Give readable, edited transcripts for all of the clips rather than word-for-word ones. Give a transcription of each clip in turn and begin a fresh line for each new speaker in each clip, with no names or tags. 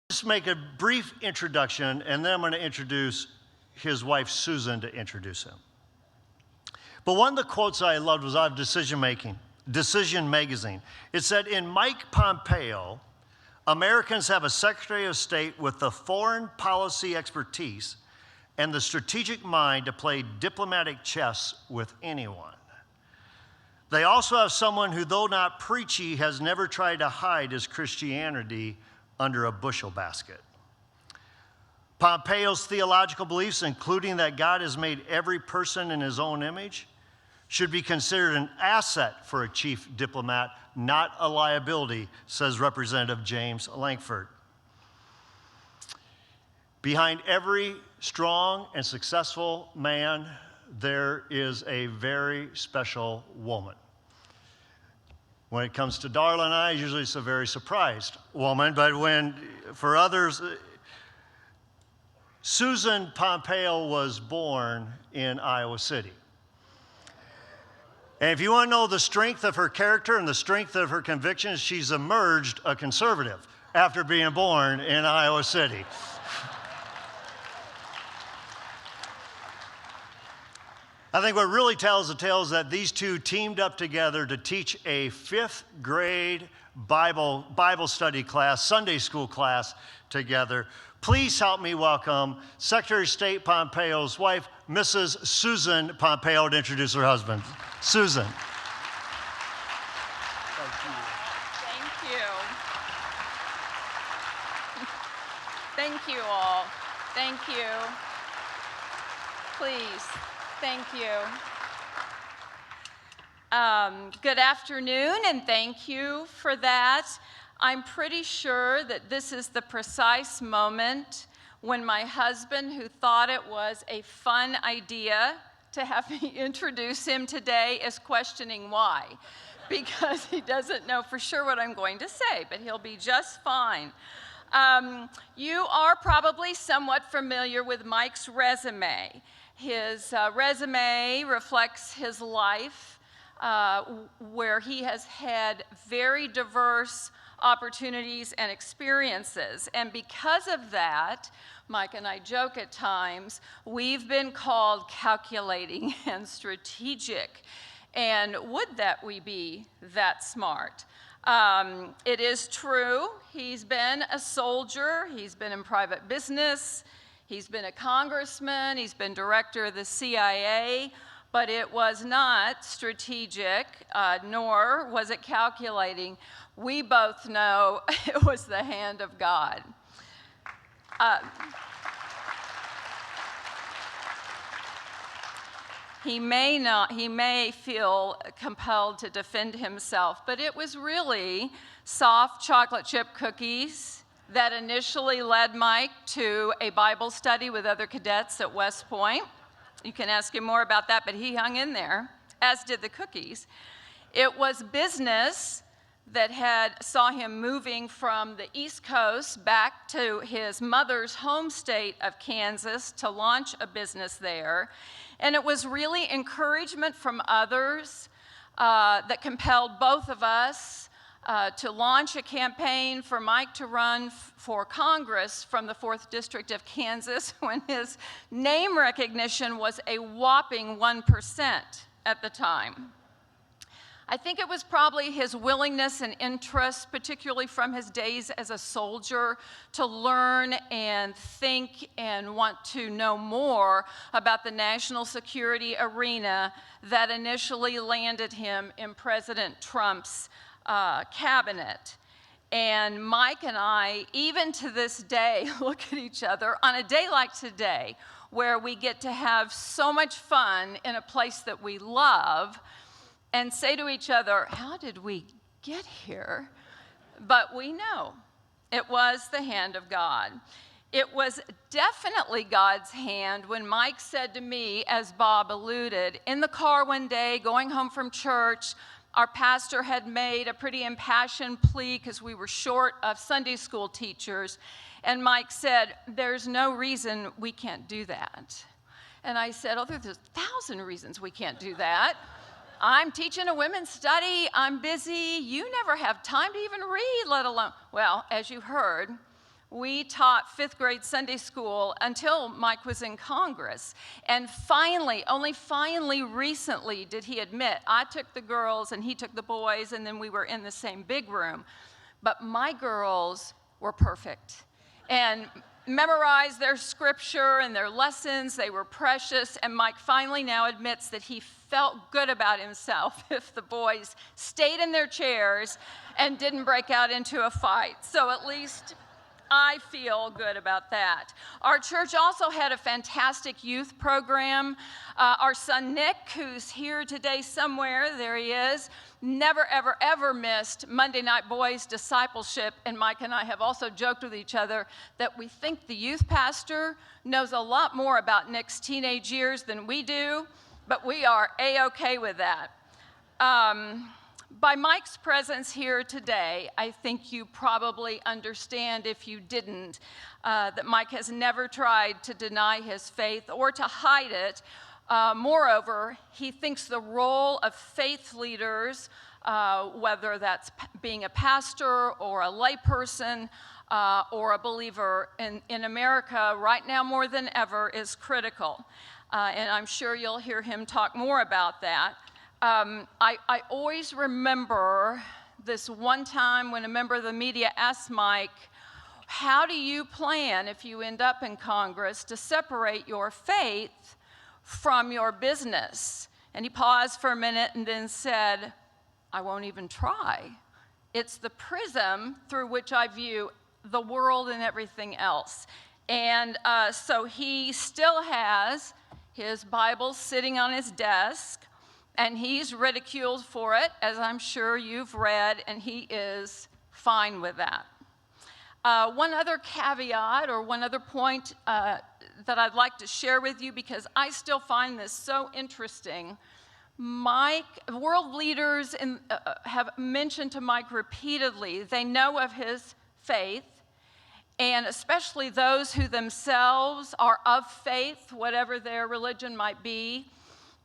Just make a brief introduction, and then I'm going to introduce his wife, Susan, to introduce him. But one of the quotes I loved was out of Decision Magazine. It said, in Mike Pompeo, Americans have a Secretary of State with the foreign policy expertise and the strategic mind to play diplomatic chess with anyone. They also have someone who, though not preachy, has never tried to hide his Christianity under a bushel basket. Pompeo's theological beliefs, including that God has made every person in his own image, should be considered an asset for a chief diplomat, not a liability, says Representative James Lankford. Behind every strong and successful man, there is a very special woman. When it comes to Darla and I, usually it's a very surprised woman, but for others, Susan Pompeo was born in Iowa City. And if you want to know the strength of her character and the strength of her convictions, she's emerged a conservative after being born in Iowa City. I think what really tells the tale is that these two teamed up together to teach a fifth grade Bible study class, Sunday school class together. Please help me welcome Secretary of State Pompeo's wife, Mrs. Susan Pompeo, to introduce her husband. Susan.
Thank you. Thank you all. Thank you. Please. Thank you. Good afternoon, and thank you for that. I'm pretty sure that this is the precise moment when my husband, who thought it was a fun idea to have me introduce him today, is questioning why. Because he doesn't know for sure what I'm going to say, but he'll be just fine. You are probably somewhat familiar with Mike's resume. His resume reflects his life, where he has had very diverse opportunities and experiences. And because of that, Mike and I joke at times, we've been called calculating and strategic. And would that we be that smart? It is true, he's been a soldier, he's been in private business, he's been a congressman, he's been director of the CIA, but it was not strategic, nor was it calculating. We both know it was the hand of God. He may feel compelled to defend himself, but it was really soft chocolate chip cookies that initially led Mike to a Bible study with other cadets at West Point. You can ask him more about that, but he hung in there, as did the cookies. It was business that saw him moving from the East Coast back to his mother's home state of Kansas to launch a business there. And it was really encouragement from others that compelled both of us to launch a campaign for Mike to run for Congress from the 4th District of Kansas when his name recognition was a whopping 1% at the time. I think it was probably his willingness and interest, particularly from his days as a soldier, to learn and think and want to know more about the national security arena that initially landed him in President Trump's cabinet. And Mike and I, even to this day, look at each other on a day like today, where we get to have so much fun in a place that we love, and say to each other, how did we get here? But we know it was the hand of God. It was definitely God's hand when Mike said to me, as Bob alluded, in the car one day going home from church, our pastor had made a pretty impassioned plea because we were short of Sunday school teachers. And Mike said, there's no reason we can't do that. And I said, oh, there's 1,000 reasons we can't do that. I'm teaching a women's study, I'm busy, you never have time to even read, let alone. Well, as you heard, We taught fifth grade Sunday school until Mike was in Congress. And finally, only finally recently did he admit, I took the girls and he took the boys, and then we were in the same big room. But my girls were perfect and memorized their scripture and their lessons. They were precious. And Mike finally now admits that he felt good about himself if the boys stayed in their chairs and didn't break out into a fight. So at least I feel good about that. Our church also had a fantastic youth program. Our son Nick, who's here today somewhere, there he is, never, ever, ever missed Monday Night Boys discipleship. And Mike and I have also joked with each other that we think the youth pastor knows a lot more about Nick's teenage years than we do, but we are A-okay with that. By Mike's presence here today, I think you probably understand, if you didn't, that Mike has never tried to deny his faith or to hide it. Moreover, he thinks the role of faith leaders, whether that's being a pastor or a layperson or a believer in America right now more than ever, is critical. And I'm sure you'll hear him talk more about that. I always remember this one time when a member of the media asked Mike, how do you plan, if you end up in Congress, to separate your faith from your business? And he paused for a minute and then said, I won't even try. It's the prism through which I view the world and everything else. And so he still has his Bible sitting on his desk, and he's ridiculed for it, as I'm sure you've read, and he is fine with that. One other caveat or one other point that I'd like to share with you, because I still find this so interesting. Mike, world leaders have mentioned to Mike repeatedly, they know of his faith, and especially those who themselves are of faith, whatever their religion might be,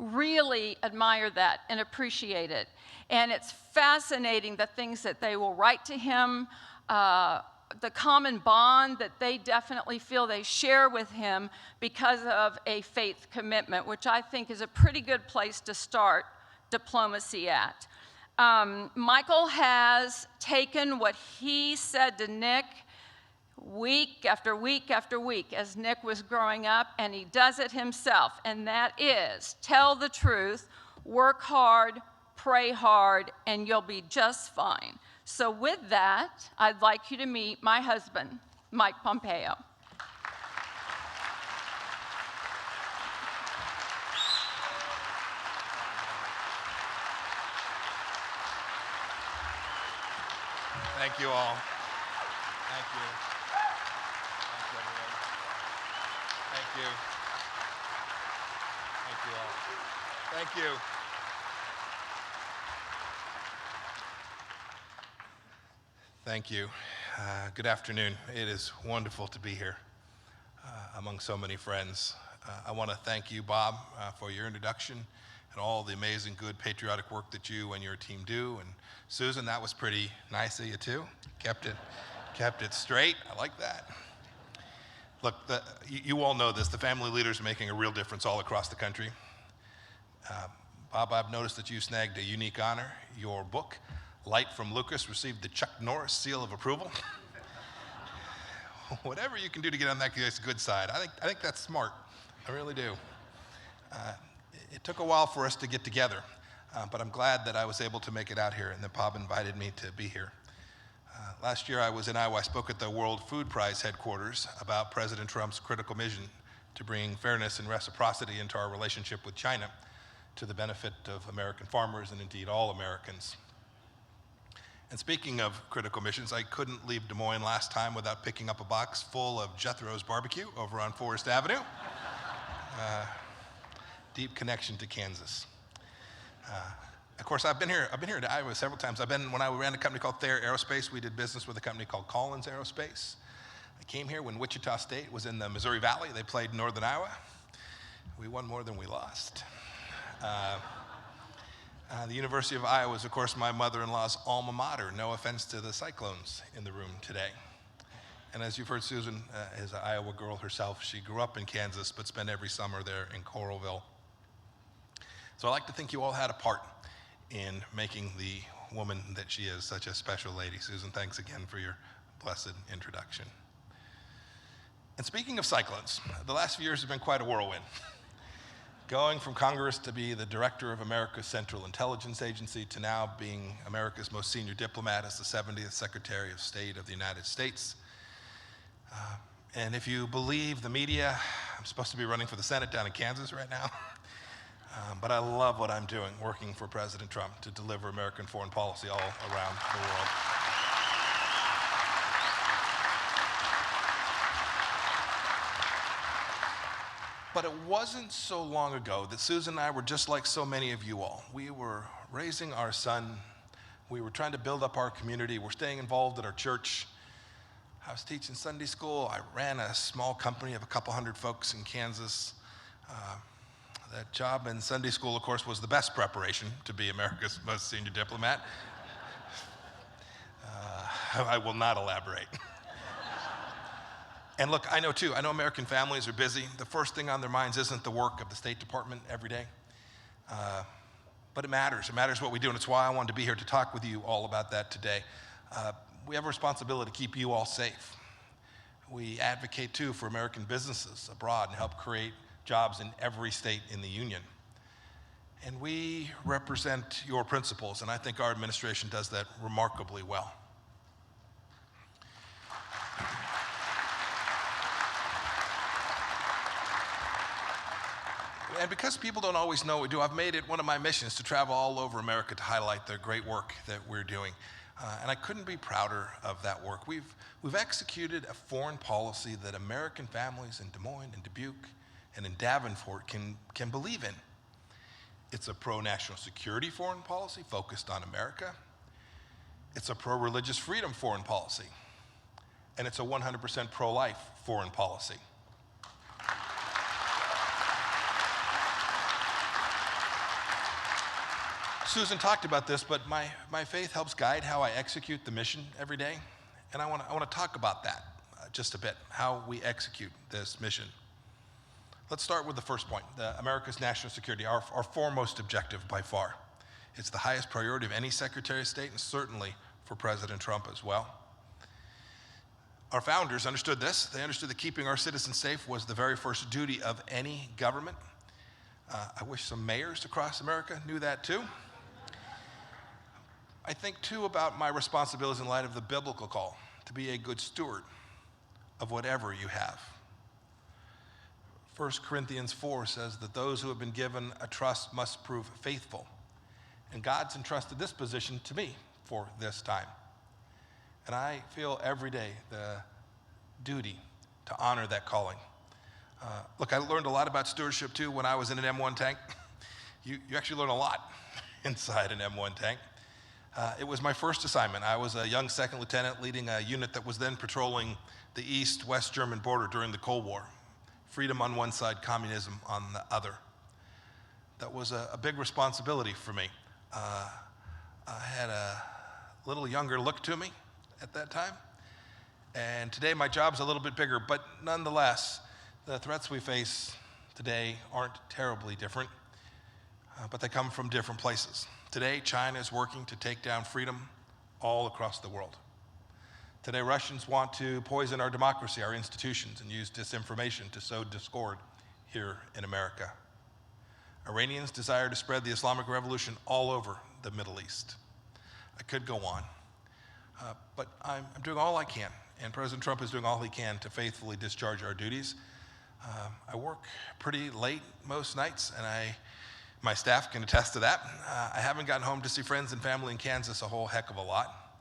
really admire that and appreciate it. And it's fascinating the things that they will write to him, the common bond that they definitely feel they share with him because of a faith commitment, which I think is a pretty good place to start diplomacy at. Michael has taken what he said to Nick week after week after week as Nick was growing up, and he does it himself, and that is tell the truth, work hard, pray hard, and you'll be just fine. So with that, I'd like you to meet my husband, Mike Pompeo.
Thank you all. Thank you. Thank you, everyone. Thank you. Thank you all. Thank you. Thank you. Good afternoon. It is wonderful to be here among so many friends. I want to thank you, Bob, for your introduction and all the amazing, good, patriotic work that you and your team do. And Susan, that was pretty nice of you too. Kept it straight. I like that. Look, you all know this. The family leaders are making a real difference all across the country. Bob, I've noticed that you snagged a unique honor. Your book, Light from Lucas, received the Chuck Norris seal of approval. Whatever you can do to get on that guy's good side, I think that's smart. I really do. It took a while for us to get together, but I'm glad that I was able to make it out here and that Bob invited me to be here. Last year I was in Iowa. I spoke at the World Food Prize headquarters about President Trump's critical mission to bring fairness and reciprocity into our relationship with China to the benefit of American farmers and indeed all Americans. And speaking of critical missions, I couldn't leave Des Moines last time without picking up a box full of Jethro's Barbecue over on Forest Avenue. Deep connection to Kansas. Of course, I've been here to Iowa several times. When I ran a company called Thayer Aerospace, we did business with a company called Collins Aerospace. I came here when Wichita State was in the Missouri Valley. They played in Northern Iowa. We won more than we lost. The University of Iowa is, of course, my mother-in-law's alma mater. No offense to the Cyclones in the room today. And as you've heard, Susan is an Iowa girl herself. She grew up in Kansas, but spent every summer there in Coralville. So I'd like to think you all had a part in making the woman that she is such a special lady. Susan, thanks again for your blessed introduction. And speaking of cyclones, the last few years have been quite a whirlwind. Going from Congress to be the director of America's Central Intelligence Agency to now being America's most senior diplomat as the 70th Secretary of State of the United States. And if you believe the media, I'm supposed to be running for the Senate down in Kansas right now. But I love what I'm doing, working for President Trump to deliver American foreign policy all around the world. But it wasn't so long ago that Susan and I were just like so many of you all. We were raising our son. We were trying to build up our community. We're staying involved at our church. I was teaching Sunday school. I ran a small company of a couple hundred folks in Kansas. That job in Sunday school, of course, was the best preparation to be America's most senior diplomat. I will not elaborate. And look, I know American families are busy. The first thing on their minds isn't the work of the State Department every day. But it matters. It matters what we do, and it's why I wanted to be here to talk with you all about that today. We have a responsibility to keep you all safe. We advocate, too, for American businesses abroad and help create jobs in every state in the union. And we represent your principles, and I think our administration does that remarkably well. And because people don't always know what we do, I've made it one of my missions to travel all over America to highlight the great work that we're doing. And I couldn't be prouder of that work. We've executed a foreign policy that American families in Des Moines and Dubuque and in Davenport can believe in. It's a pro-national security foreign policy focused on America. It's a pro-religious freedom foreign policy. And it's a 100% pro-life foreign policy. Susan talked about this, but my faith helps guide how I execute the mission every day. And I want to talk about that just a bit, how we execute this mission. Let's start with the first point, America's national security, our foremost objective by far. It's the highest priority of any Secretary of State, and certainly for President Trump as well. Our founders understood this. They understood that keeping our citizens safe was the very first duty of any government. I wish some mayors across America knew that too. I think too about my responsibilities in light of the biblical call to be a good steward of whatever you have. 1 Corinthians 4 says that those who have been given a trust must prove faithful. And God's entrusted this position to me for this time. And I feel every day the duty to honor that calling. Look, I learned a lot about stewardship too when I was in an M1 tank. You actually learn a lot inside an M1 tank. It was my first assignment. I was a young second lieutenant leading a unit that was then patrolling the East-West German border during the Cold War. Freedom on one side, communism on the other. That was a big responsibility for me. I had a little younger look to me at that time. And today my job's a little bit bigger, but nonetheless, the threats we face today aren't terribly different, but they come from different places. Today, China is working to take down freedom all across the world. Today, Russians want to poison our democracy, our institutions, and use disinformation to sow discord here in America. Iranians desire to spread the Islamic Revolution all over the Middle East. I could go on, but I'm doing all I can, and President Trump is doing all he can to faithfully discharge our duties. I work pretty late most nights, and my staff can attest to that. I haven't gotten home to see friends and family in Kansas a whole heck of a lot.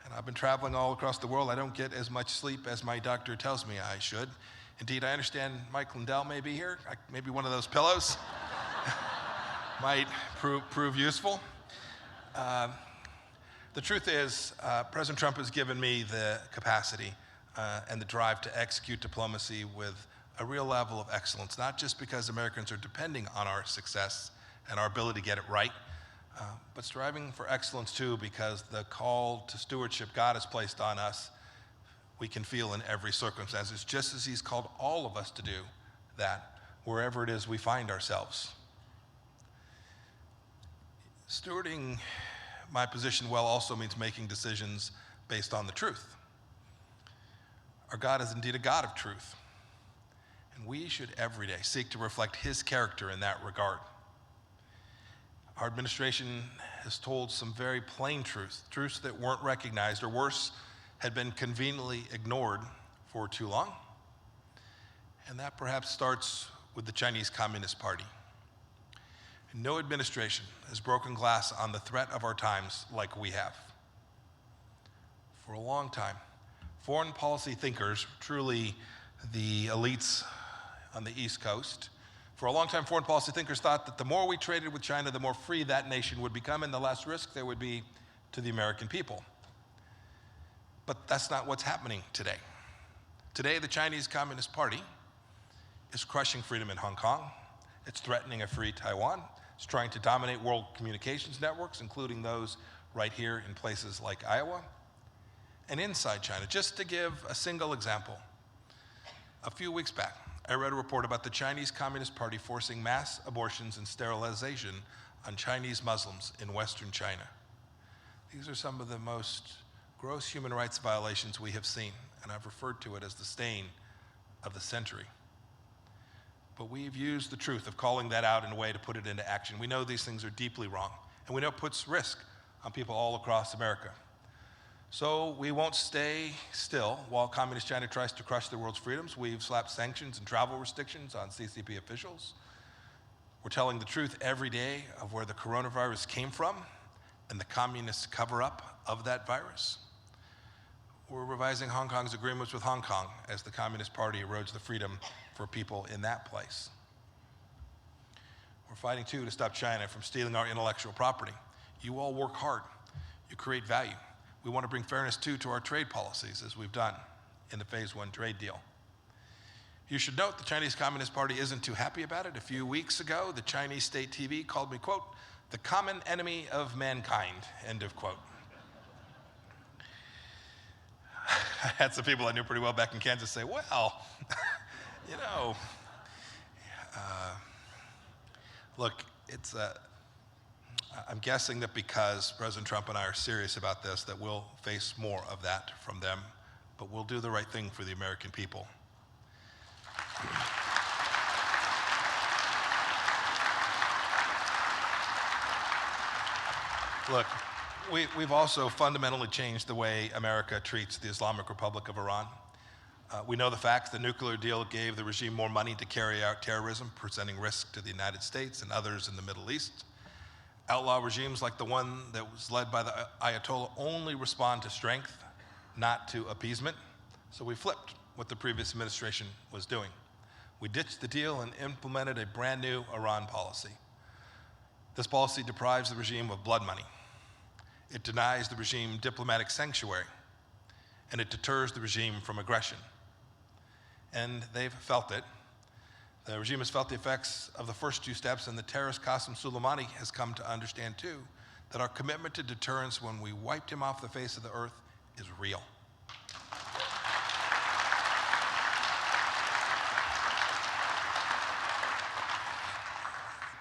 And I've been traveling all across the world. I don't get as much sleep as my doctor tells me I should. Indeed, I understand Mike Lindell may be here. Maybe one of those pillows might prove useful. The truth is, President Trump has given me the capacity and the drive to execute diplomacy with a real level of excellence, not just because Americans are depending on our success and our ability to get it right, but striving for excellence too because the call to stewardship God has placed on us, we can feel in every circumstance, just as he's called all of us to do that wherever it is we find ourselves. Stewarding my position well also means making decisions based on the truth. Our God is indeed a God of truth, and we should every day seek to reflect his character in that regard. Our administration has told some very plain truths that weren't recognized, or worse, had been conveniently ignored for too long. And that perhaps starts with the Chinese Communist Party. No administration has broken glass on the threat of our times like we have. For a long time, foreign policy thinkers, truly the elites on the East Coast, for a long time, foreign policy thinkers thought that the more we traded with China, the more free that nation would become and the less risk there would be to the American people. But that's not what's happening today. Today, the Chinese Communist Party is crushing freedom in Hong Kong. It's threatening a free Taiwan. It's trying to dominate world communications networks, including those right here in places like Iowa. And inside China, just to give a single example, a few weeks back, I read a report about the Chinese Communist Party forcing mass abortions and sterilization on Chinese Muslims in Western China. These are some of the most gross human rights violations we have seen, and I've referred to it as the stain of the century. But we've used the truth of calling that out in a way to put it into action. We know these things are deeply wrong, and we know it puts risk on people all across America. So we won't stay still while Communist China tries to crush the world's freedoms. We've slapped sanctions and travel restrictions on CCP officials. We're telling the truth every day of where the coronavirus came from and the communist cover-up of that virus. We're revising Hong Kong's agreements with Hong Kong as the Communist Party erodes the freedom for people in that place. We're fighting, too, to stop China from stealing our intellectual property. You all work hard. You create value. We want to bring fairness, too, to our trade policies, as we've done in the Phase 1 trade deal. You should note the Chinese Communist Party isn't too happy about it. A few weeks ago, the Chinese state TV called me, quote, the common enemy of mankind, end of quote. I had some people I knew pretty well back in Kansas say, well, you know, look, it's I'm guessing that because President Trump and I are serious about this, that we'll face more of that from them, but we'll do the right thing for the American people. Look, we've also fundamentally changed the way America treats the Islamic Republic of Iran. We know the facts. The nuclear deal gave the regime more money to carry out terrorism, presenting risk to the United States and others in the Middle East. Outlaw regimes like the one that was led by the Ayatollah only respond to strength, not to appeasement. So we flipped what the previous administration was doing. We ditched the deal and implemented a brand new Iran policy. This policy deprives the regime of blood money. It denies the regime diplomatic sanctuary, and it deters the regime from aggression. And they've felt it. The regime has felt the effects of the first two steps, and the terrorist Qasem Soleimani has come to understand, too, that our commitment to deterrence when we wiped him off the face of the earth is real.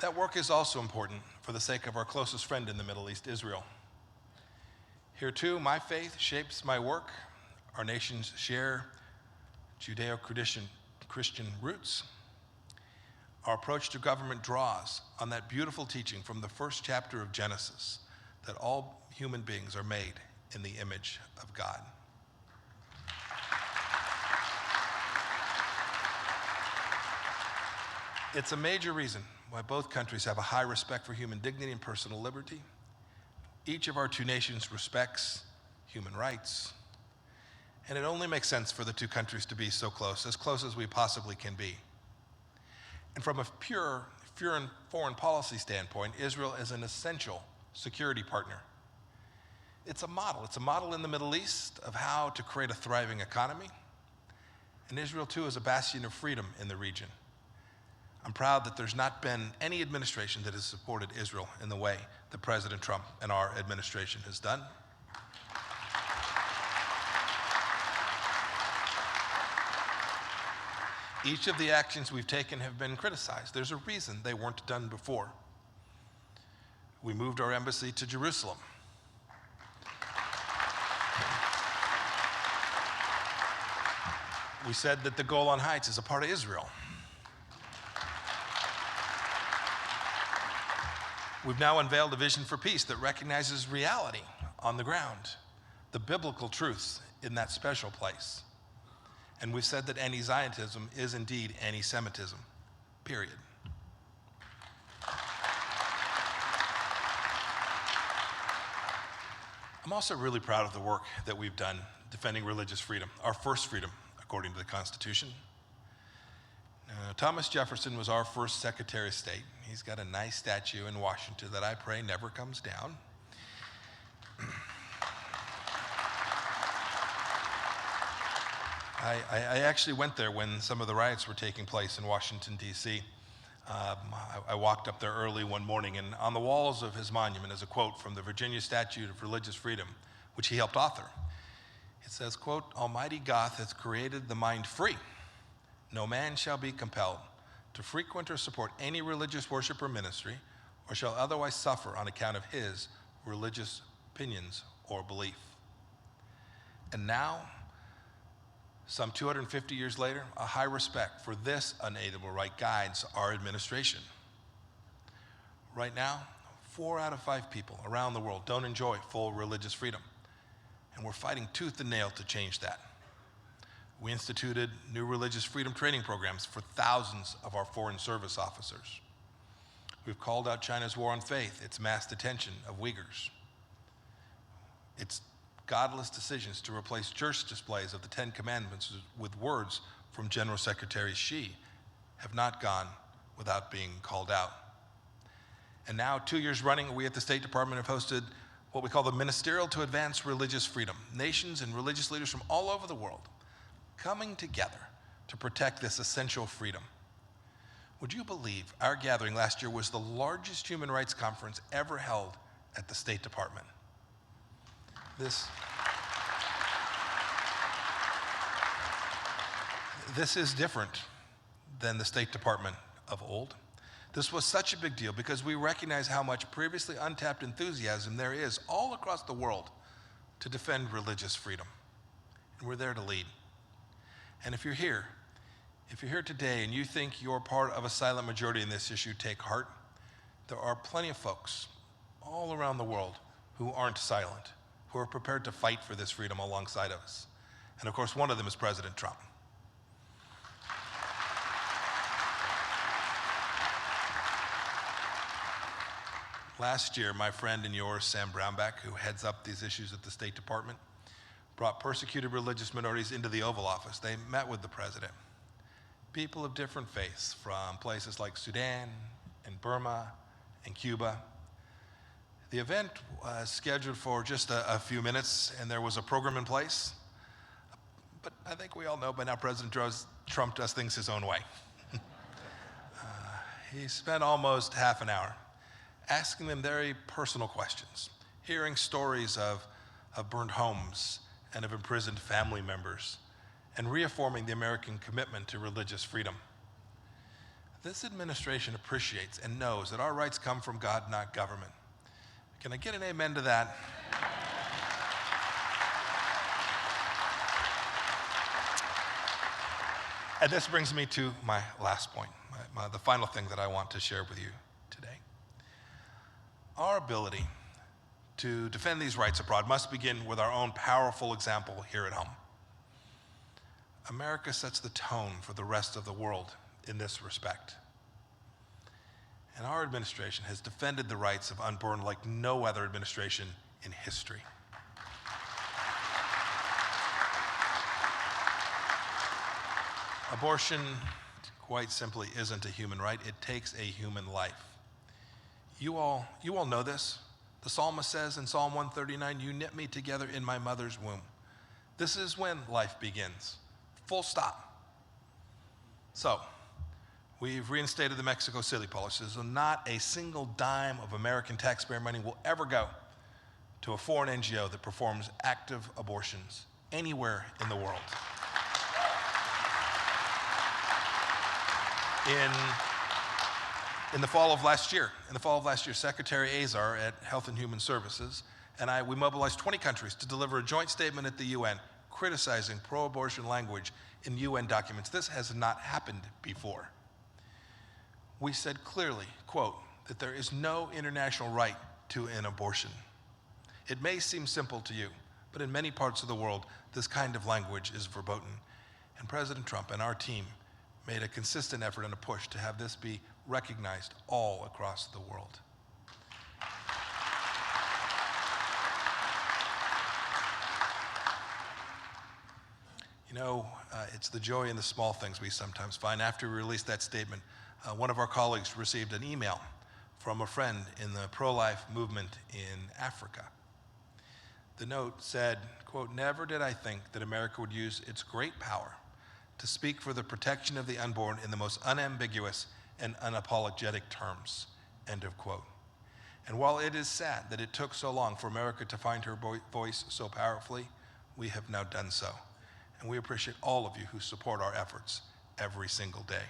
That work is also important for the sake of our closest friend in the Middle East, Israel. Here, too, my faith shapes my work. Our nations share Judeo-Christian roots. Our approach to government draws on that beautiful teaching from the first chapter of Genesis, that all human beings are made in the image of God. It's a major reason why both countries have a high respect for human dignity and personal liberty. Each of our two nations respects human rights, and it only makes sense for the two countries to be so close as we possibly can be. And from a pure foreign policy standpoint, Israel is an essential security partner. It's a model in the Middle East of how to create a thriving economy. And Israel, too, is a bastion of freedom in the region. I'm proud that there's not been any administration that has supported Israel in the way that President Trump and our administration has done. Each of the actions we've taken have been criticized. There's a reason they weren't done before. We moved our embassy to Jerusalem. We said that the Golan Heights is a part of Israel. We've now unveiled a vision for peace that recognizes reality on the ground, the biblical truths in that special place. And we've said that anti-Zionism is indeed anti-Semitism, period. I'm also really proud of the work that we've done defending religious freedom, our first freedom, according to the Constitution. Thomas Jefferson was our first Secretary of State. He's got a nice statue in Washington that I pray never comes down. I actually went there when some of the riots were taking place in Washington, D.C. I walked up there early one morning, and on the walls of his monument is a quote from the Virginia Statute of Religious Freedom, which he helped author. It says, quote, "Almighty God hath created the mind free. No man shall be compelled to frequent or support any religious worship or ministry, or shall otherwise suffer on account of his religious opinions or belief." And now, some 250 years later, a high respect for this unalienable right guides our administration. Right now, 4 out of 5 people around the world don't enjoy full religious freedom, and we're fighting tooth and nail to change that. We instituted new religious freedom training programs for thousands of our foreign service officers. We've called out China's war on faith, its mass detention of Uyghurs, its godless decisions to replace church displays of the 10 Commandments with words from General Secretary Xi have not gone without being called out. And now, 2 years running, we at the State Department have hosted what we call the Ministerial to Advance Religious Freedom. Nations and religious leaders from all over the world coming together to protect this essential freedom. Would you believe our gathering last year was the largest human rights conference ever held at the State Department? This is different than the State Department of old. This was such a big deal because we recognize how much previously untapped enthusiasm there is all across the world to defend religious freedom. And we're there to lead. And if you're here today and you think you're part of a silent majority in this issue, take heart. There are plenty of folks all around the world who aren't silent, who are prepared to fight for this freedom alongside of us. And of course, one of them is President Trump. Last year, my friend and yours, Sam Brownback, who heads up these issues at the State Department, brought persecuted religious minorities into the Oval Office. They met with the president. People of different faiths from places like Sudan and Burma and Cuba. The event was scheduled for just a few minutes, and there was a program in place. But I think we all know by now President Trump does things his own way. He spent almost half an hour asking them very personal questions, hearing stories of burned homes and of imprisoned family members, and reaffirming the American commitment to religious freedom. This administration appreciates and knows that our rights come from God, not government. Can I get an amen to that? And this brings me to my last point, the final thing that I want to share with you today. Our ability to defend these rights abroad must begin with our own powerful example here at home. America sets the tone for the rest of the world in this respect. And our administration has defended the rights of unborn like no other administration in history. Abortion, quite simply, isn't a human right. It takes a human life. You all know this. The psalmist says in Psalm 139, "You knit me together in my mother's womb." This is when life begins. Full stop. So, we've reinstated the Mexico City policy, so not a single dime of American taxpayer money will ever go to a foreign NGO that performs active abortions anywhere in the world. In the fall of last year, Secretary Azar at Health and Human Services and we mobilized 20 countries to deliver a joint statement at the UN criticizing pro-abortion language in UN documents. This has not happened before. We said clearly, quote, that there is no international right to an abortion. It may seem simple to you, but in many parts of the world, this kind of language is verboten. And President Trump and our team made a consistent effort and a push to have this be recognized all across the world. You know, it's the joy in the small things we sometimes find. After we released that statement, one of our colleagues received an email from a friend in the pro-life movement in Africa. The note said, quote, "Never did I think that America would use its great power to speak for the protection of the unborn in the most unambiguous and unapologetic terms," end of quote. And while it is sad that it took so long for America to find her voice so powerfully, we have now done so. And we appreciate all of you who support our efforts every single day.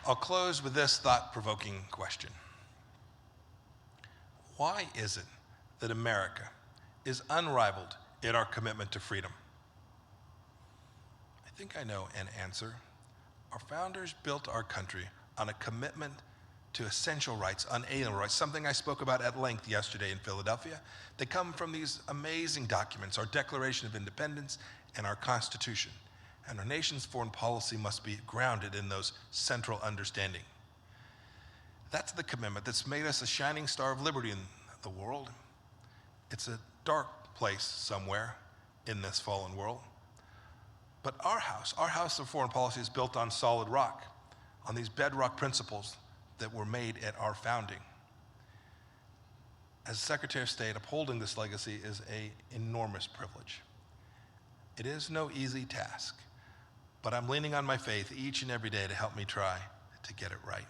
I'll close with this thought-provoking question. Why is it that America is unrivaled in our commitment to freedom? I think I know an answer. Our founders built our country on a commitment to essential rights, unalienable rights, something I spoke about at length yesterday in Philadelphia. They come from these amazing documents, our Declaration of Independence and our Constitution. And our nation's foreign policy must be grounded in those central understanding. That's the commitment that's made us a shining star of liberty in the world. It's a dark place somewhere in this fallen world. But our house of foreign policy is built on solid rock, on these bedrock principles that were made at our founding. As Secretary of State, upholding this legacy is an enormous privilege. It is no easy task, but I'm leaning on my faith each and every day to help me try to get it right.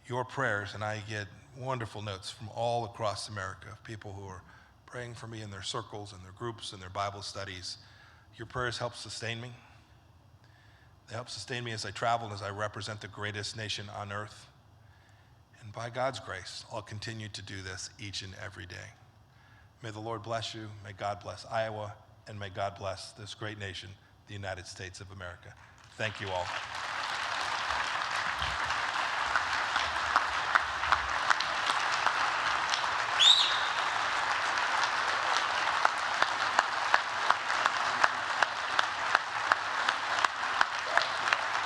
Your prayers, and I get wonderful notes from all across America of people who are praying for me in their circles, in their groups, in their Bible studies. Your prayers help sustain me. They help sustain me as I travel and as I represent the greatest nation on earth. And by God's grace, I'll continue to do this each and every day. May the Lord bless you, may God bless Iowa, and may God bless this great nation, the United States of America. Thank you all.